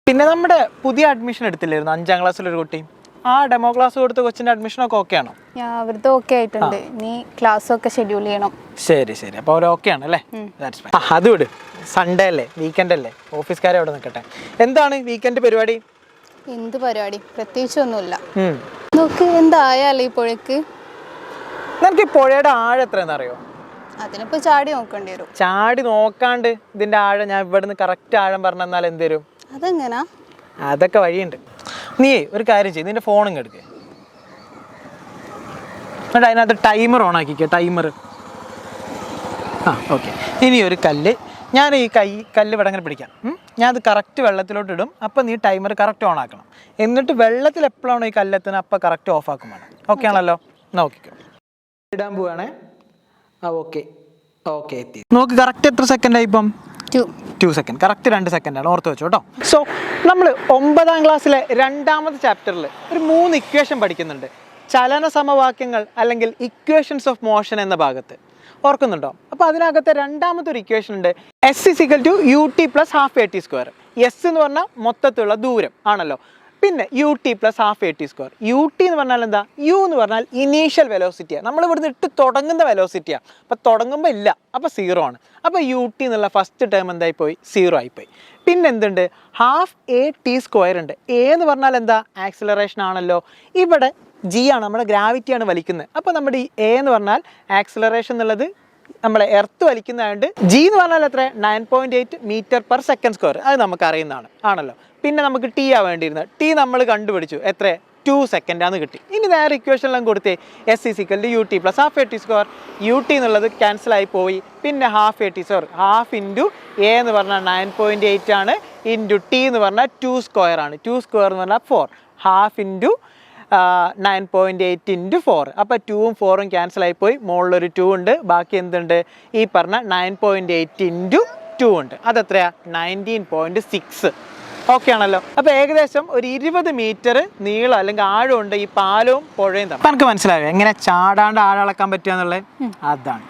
പിന്നെ നമ്മുടെ പുതിയ അഡ്മിഷൻ എടുത്തില്ലായിരുന്നു 5ാം ക്ലാസ്സിലൊരു കുട്ടി, ആ ഡെമോ ക്ലാസ് കൊടുത്ത കൊച്ചിന്റെ അഡ്മിഷനൊക്കെ ഓക്കെ ആണോ? അവരുടെ ഓക്കെ ആയിട്ടുണ്ട്. നീ ക്ലാസ് ഒക്കെ ഷെഡ്യൂൾ ചെയ്യണം. ശരി ശരി, അപ്പോൾ അവർ ഓക്കെ ആണല്ലേ? അത് വിട്, സൺഡേ അല്ലേ, വീക്കെൻഡ് അല്ലേ, ഓഫീസുകാരെ അവിടെ നിൽക്കട്ടെ. എന്താണ് വീക്കെൻഡ് പരിപാടി? എന്ത് പരിപാടി? പ്രത്യേകിച്ചൊന്നുമില്ല. നോക്ക് എന്തായാലും ഈ പുഴക്ക്. നിനക്ക് ഈ പുഴയുടെ ആഴം എത്രയെന്ന് അറിയോ? അതിനിപ്പോ ചാടി നോക്കേണ്ടി വരും. ചാടി നോക്കാണ്ട് ഇതിന്റെ ആഴം ഞാൻ ഇവിടുന്ന് കറക്റ്റ് ആഴം പറഞ്ഞാൽ എന്ത് വരും? അതെങ്ങനാ? അതൊക്കെ വഴിയുണ്ട്. നീ ഒരു കാര്യം ചെയ്യും, നിന്റെ ഫോണും എടുക്കുക, എന്നിട്ട് അതിനകത്ത് ടൈമർ ഓൺ ആക്കിക്കുക. Timer okay. ഇനി ഒരു കല്ല്, ഞാൻ ഈ കല്ല് ഇവിടെ അങ്ങനെ പിടിക്കാം. ഞാൻ അത് കറക്റ്റ് വെള്ളത്തിലോട്ട് ഇടും. അപ്പം നീ ടൈമർ കറക്റ്റ് ഓൺ ആക്കണം. എന്നിട്ട് വെള്ളത്തിൽ എപ്പോഴാണോ ഈ കല്ലെത്തുന്നത് അപ്പം കറക്റ്റ് ഓഫ് ആക്കും വേണം. ഓക്കെ ആണല്ലോ? നോക്കിക്കോ, ഇടാൻ പോവാണേ. ഓക്കെ ഓക്കെ, എത്തി. നോക്ക് കറക്റ്റ് എത്ര സെക്കൻഡായി ഇപ്പം? 2 സെക്കൻഡ്. കറക്റ്റ് 2 സെക്കൻഡാണ്, ഓർത്ത് വെച്ചോ കേട്ടോ. സോ നമ്മൾ 9ാം ക്ലാസ്സിലെ 2ാമത്തെ ചാപ്റ്ററിൽ ഒരു 3 ഇക്വേഷൻ പഠിക്കുന്നുണ്ട്. ചലന സമവാക്യങ്ങൾ അല്ലെങ്കിൽ ഇക്വേഷൻസ് ഓഫ് മോഷൻ എന്ന ഭാഗത്ത് ഓർക്കുന്നുണ്ടോ? അപ്പോൾ അതിനകത്തെ 2ാമത്തെ ഒരു ഇക്വേഷൻ ഉണ്ട്, S = ut + ½ at². എസ് എന്ന് പറഞ്ഞാൽ മൊത്തത്തിലുള്ള ദൂരം ആണല്ലോ. പിന്നെ ut + ½ at². ut എന്ന് പറഞ്ഞാൽ എന്താ? u എന്ന് പറഞ്ഞാൽ ഇനീഷ്യൽ വെലോസിറ്റിയാണ്, നമ്മൾ ഇവിടുന്ന് ഇട്ട് തുടങ്ങുന്ന വെലോസിറ്റിയാണ്. അപ്പോൾ തുടങ്ങുമ്പോൾ ഇല്ല, അപ്പോൾ 0 ആണ്. അപ്പോൾ ut എന്നുള്ള ഫസ്റ്റ് ടേം എന്തായിപ്പോയി? 0 ആയിപ്പോയി. പിന്നെ എന്തുണ്ട്? ½ at² ഉണ്ട്. a എന്ന് പറഞ്ഞാൽ എന്താ? ആക്സിലറേഷൻ ആണല്ലോ. ഇവിടെ g ആണ്, നമ്മുടെ ഗ്രാവിറ്റിയാണ് വലിക്കുന്നത്. അപ്പോൾ നമ്മുടെ ഈ a എന്ന് പറഞ്ഞാൽ ആക്സിലറേഷൻ എന്നുള്ളത് നമ്മളെ എർത്ത് വലിക്കുന്നതായതുകൊണ്ട് g എന്ന് പറഞ്ഞാൽ എത്ര? 9.8 m/s². അത് നമുക്ക് അറിയുന്നതാണ് ആണല്ലോ. പിന്നെ നമുക്ക് ടി ആ വേണ്ടിയിരുന്നത്, ടി നമ്മൾ കണ്ടുപിടിച്ചു, എത്ര? 2 സെക്കൻഡാന്ന് കിട്ടി. ഇനി നേരെ ഇക്വേഷനെല്ലാം കൊടുത്തേ, S = ut + ½ at². ut എന്നുള്ളത് ക്യാൻസലായി പോയി. പിന്നെ ½ at², ½ ഇൻറ്റു a എന്ന് പറഞ്ഞാൽ 9.8 ആണ്, ഇൻറ്റു ടി എന്ന് പറഞ്ഞാൽ 2² ആണ്. 2² എന്ന് പറഞ്ഞാൽ 4, ½ ഇൻറ്റു 9.8 ഇൻറ്റു 4. അപ്പോൾ 2ഉം 4ഉം ക്യാൻസലായി പോയി, മുകളിലൊരു 2 ഉണ്ട്, ബാക്കി എന്തുണ്ട്? ഈ പറഞ്ഞ 9.8 ഇൻറ്റു 2 ഉണ്ട്. അതെത്രയാ? 19.6. ഓക്കെ ആണല്ലോ. അപ്പോൾ ഏകദേശം ഒരു 20 മീറ്റർ നീളം അല്ലെങ്കിൽ ആഴമുണ്ട് ഈ പാലവും പുഴയും തമ്മിൽ. നമുക്ക് മനസ്സിലായോ എങ്ങനെ ചാടാണ്ട് ആഴം അളക്കാൻ പറ്റുക എന്നുള്ളത്? അതാണ്.